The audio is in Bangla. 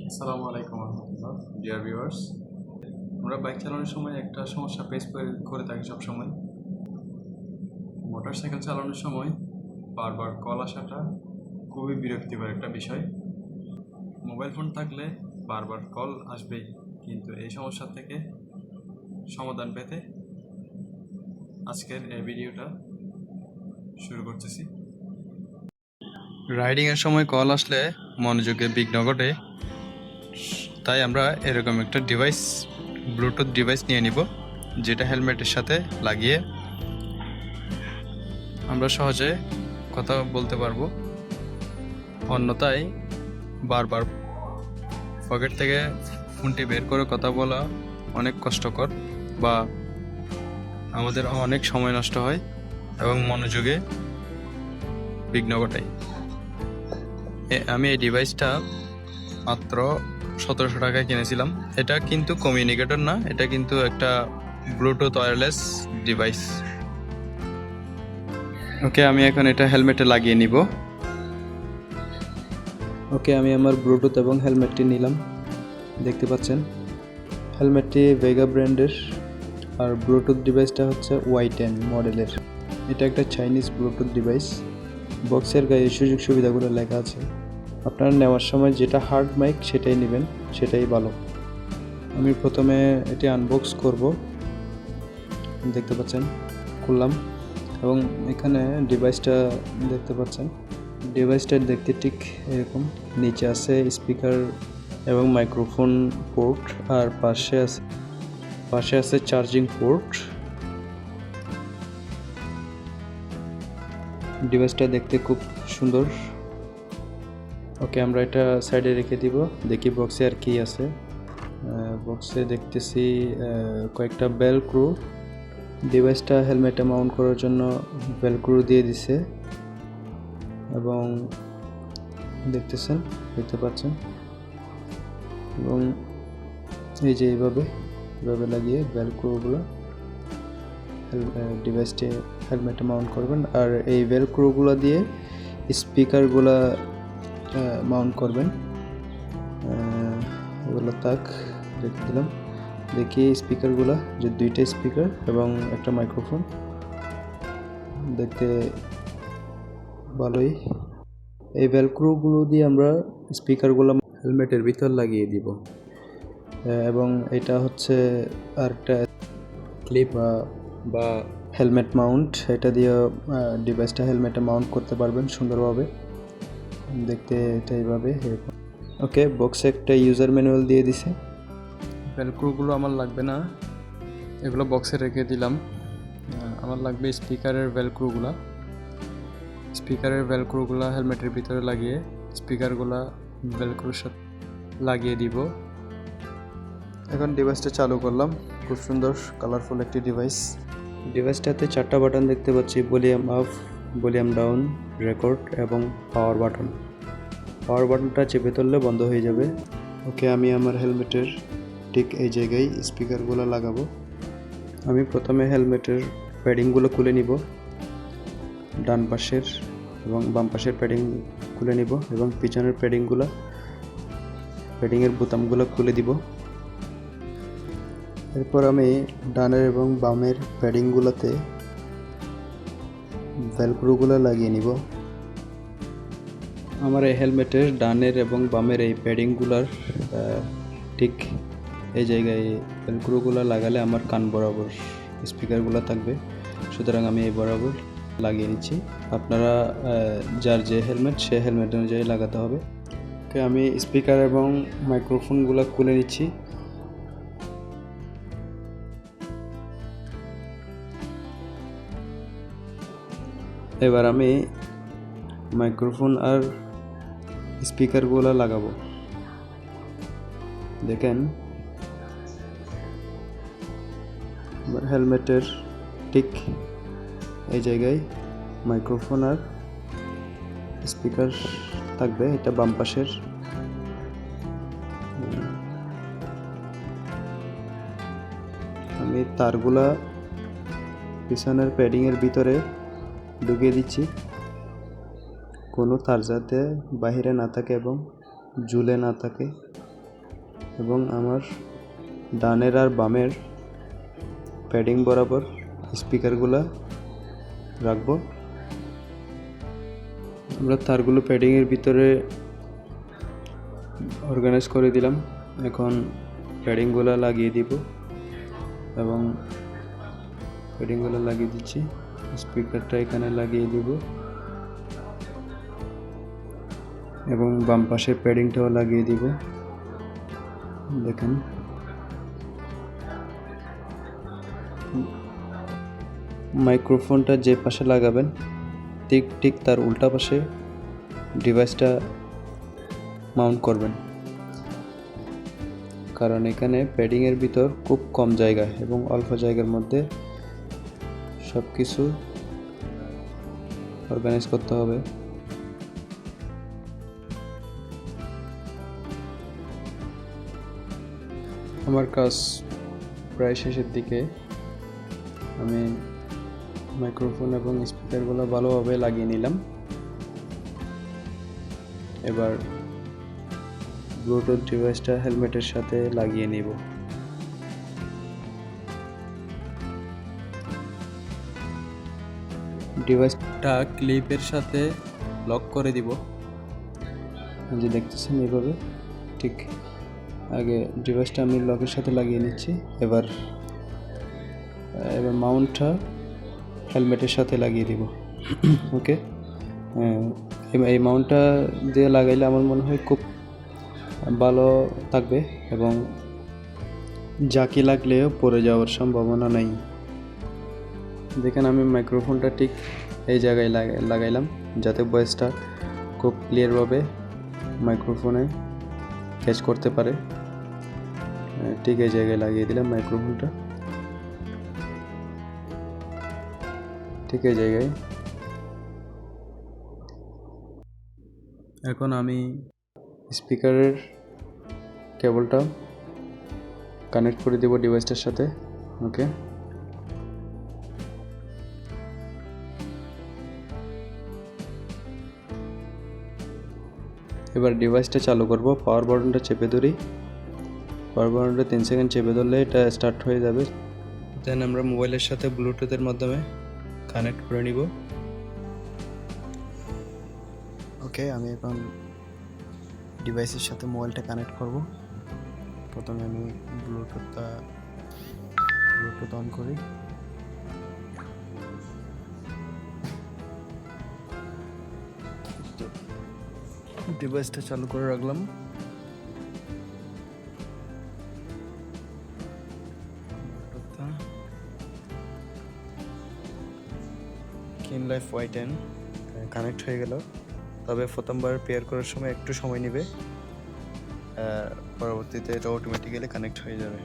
আসসালামু আলাইকুম রহমতুল্লাহ। ডিয়ার ভিউয়ার্স, আমরা বাইক চালানোর সময় একটা সমস্যা ফেস করে থাকি সবসময়। মোটরসাইকেল চালানোর সময় বারবার কল আসাটা খুবই বিরক্তিকর একটা বিষয়। মোবাইল ফোন থাকলে বারবার কল আসবেই, কিন্তু এই সমস্যা থেকে সমাধান পেতে আজকের এই ভিডিওটা শুরু করতেছি। রাইডিংয়ের সময় কল আসলে মনোযোগে বিঘ্ন ঘটে, তাই আমরা এরকম একটা ব্লুটুথ ডিভাইস নিয়ে নিব, যেটা হেলমেটের সাথে লাগিয়ে আমরা সহজে কথা বলতে পারবো। অন্যথায় বারবার পকেট থেকে ফোনটি বের করে কথা বলা অনেক কষ্টকর, বা আমাদের অনেক সময় নষ্ট হয় এবং মনোযোগে বিঘ্ন ঘটায়। আমি এই ডিভাইসটা মাত্র 1700 টাকায় কিনেছিলাম। এটা কিন্তু কমিউনিকেটর না, এটা কিন্তু একটা ব্লুটুথ ওয়্যারলেস ডিভাইস। ওকে, আমি এখন এটা হেলমেটে লাগিয়ে নিব। ওকে, আমি আমার ব্লুটুথ এবং হেলমেটটি নিলাম। দেখতে পাচ্ছেন হেলমেটটি ভেগা ব্র্যান্ডের, আর ব্লুটুথ ডিভাইসটা হচ্ছে Y10 মডেলের। এটা একটা চাইনিজ ব্লুটুথ ডিভাইস। বক্সের গায়ে সুযোগ সুবিধাগুলো লেখা আছে। আপনারা নেওয়ার সময় যেটা হার্ড মাইক সেটাই নেবেন, সেটাই ভালো। আমি প্রথমে এটি আনবক্স করব। দেখতে পাচ্ছেন খুললাম, এবং এখানে ডিভাইসটা দেখতে পাচ্ছেন। ডিভাইসটা দেখতে ঠিক এরকম। নিচে আছে স্পিকার এবং মাইক্রোফোন পোর্ট, আর পাশে আছে চার্জিং পোর্ট। ডিভাইসটা দেখতে খুব সুন্দর। ওকে, আমরা এটা সাইডে রেখে দিব। দেখি বক্সে আর কি আছে। বক্সে দেখতেছি কয়েকটা বেলক্রু। ডিভাইসটা হেলমেটে মাউন্ট করার জন্য বেলক্রু দিয়ে দিছে, এবং দেখতে পাচ্ছেন। এবং এই যে এইভাবে লাগিয়ে বেলক্রুগুলো ডিভাইসটি হেলমেটে মাউন্ট করবেন, আর এই বেলক্রুগুলো দিয়ে স্পিকারগুলো মাউন্ট করবেন। এগুলো তাক রেখে দিলাম। দেখি স্পিকারগুলো, যে দুইটা স্পিকার এবং একটা মাইক্রোফোন, দেখতে ভালোই। এই ভেলক্রোগুলো দিয়ে আমরা স্পিকারগুলো হেলমেটের ভিতর লাগিয়ে দিব। এবং এটা হচ্ছে আরেকটা ক্লিপ বা হেলমেট মাউন্ট। এটা দিয়ে ডিভাইসটা হেলমেটে মাউন্ট করতে পারবেন সুন্দরভাবে। দেখতে এটা এইভাবে। ওকে, বক্সে একটা ইউজার ম্যানুয়াল দিয়ে দিছে। ভেলক্রোগুলো আমার লাগবে না, এগুলো বক্সে রেখে দিলাম। আমার লাগবে স্পিকারের ভেলক্রোগুলো হেলমেটের ভিতরে লাগিয়ে স্পিকারগুলো ভেলক্রোর সাথে লাগিয়ে দিব। এখন ডিভাইসটা চালু করলাম। খুব সুন্দর কালারফুল একটি ডিভাইসটাতে 4টা বাটন দেখতে পাচ্ছি: volume up, volume down, record এবং পাওয়ার বাটনটা চেপে ধরলে বন্ধ হয়ে যাবে। ওকে, আমি আমার হেলমেটের ঠিক এই জায়গায় স্পিকারগুলো লাগাবো। আমি প্রথমে হেলমেটের প্যাডিংগুলো খুলে নিব। ডান পাশের এবং বাম পাশের প্যাডিং খুলে নিব, এবং পিছনের প্যাডিংয়ের বোতামগুলো খুলে দিব। এরপর আমি ডানের এবং বামের প্যাডিংগুলোতে ভেলক্রোগুলো লাগিয়ে নিব। আমার এই হেলমেটের ডানের এবং বামের এই প্যাডিংগুলোর ঠিক এই জায়গায় ভেলক্রোগুলো লাগালে আমার কান বরাবর স্পিকারগুলো থাকবে, সুতরাং আমি এই বরাবর লাগিয়ে নিচ্ছি। আপনারা যার যে হেলমেট, সে হেলমেট অনুযায়ী লাগাতে হবে। ওকে, আমি স্পিকার এবং মাইক্রোফোনগুলো খুলে নিচ্ছি। এবার আমি মাইক্রোফোন আর স্পিকারগুলো লাগাবো। দেখেন, হেলমেটের ঠিক এই জায়গায় মাইক্রোফোন আর স্পিকার থাকবে। এটা বাম পাশের। আমি তারগুলা পিছনের প্যাডিংয়ের ভিতরে ঢুকিয়ে দিচ্ছি, কোনো তার যাতে বাহিরে না থাকে এবং ঝুলে না থাকে। এবং আমার ডানের আর বামের প্যাডিং বরাবর স্পিকারগুলো রাখবো। আমরা তারগুলো প্যাডিংয়ের ভিতরে অর্গানাইজ করে দিলাম। এখন প্যাডিংগুলো লাগিয়ে দিব এবং প্যাডিংগুলো লাগিয়ে দিচ্ছি। স্পিকারটা এখানে লাগিয়ে দিব এবং বাম পাশের প্যাডিংটাও লাগিয়ে দিব। দেখেন মাইক্রোফোনটা যে পাশে লাগাবেন ঠিক তার উল্টা পাশে ডিভাইসটা মাউন্ট করবেন, কারণ এখানে প্যাডিংয়ের ভিতর খুব কম জায়গা এবং অল্প জায়গার মধ্যে সব কিছু অর্গানাইজ করতে হবে। আমার কাজ প্রায় শেষের দিকে। আমি মাইক্রোফোন এবং স্পিকারগুলো ভালোভাবে লাগিয়ে নিলাম। এবার ব্লুটুথ ডিভাইসটা হেলমেটের সাথে লাগিয়ে নিব। ডিভাইসটা ক্লিপের সাথে লক করে দিব, যে দেখতেছেন এইভাবে। ঠিক আগে ডিভাইসটা আমি লকের সাথে লাগিয়ে নিচ্ছি। এবার মাউন্টটা হেলমেটের সাথে লাগিয়ে দিব। ওকে, এই মাউন্টটা দিয়ে লাগাইলে আমার মনে হয় খুব ভালো থাকবে এবং জাকি লাগলেও পড়ে যাওয়ার সম্ভাবনা নেই। দেখেন আমি মাইক্রোফোনটা ঠিক এই জায়গায় লাগাইলাম যাতে ভয়েসটা খুব ক্লিয়ারভাবে মাইক্রোফোনে ক্যাচ করতে পারে। ঠিক এই জায়গায় লাগিয়ে দিলাম মাইক্রোফোনটা, ঠিক এই জায়গায়। এখন আমি স্পিকারের কেবলটা কানেক্ট করে দেব ডিভাইসটার সাথে। ওকে, এবার ডিভাইসটা চালু করব। পাওয়ার বাটনটা চেপে ধরি। পাওয়ার বাটনটা 3 সেকেন্ড চেপে ধরলে এটা স্টার্ট হয়ে যাবে। দেন আমরা মোবাইলের সাথে ব্লুটুথের মাধ্যমে কানেক্ট করে নিব। ওকে, আমি এখন ডিভাইসের সাথে মোবাইলটা কানেক্ট করব। প্রথমে আমি ব্লুটুথ অন করি। ডিভাইসটা চালু করে রাখলাম। কিনলাইফ Y10 কানেক্ট হয়ে গেল, তবে প্রথমবার পেয়ার করার সময় একটু সময় নেবে, পরবর্তীতে এটা অটোমেটিক্যালি কানেক্ট হয়ে যাবে।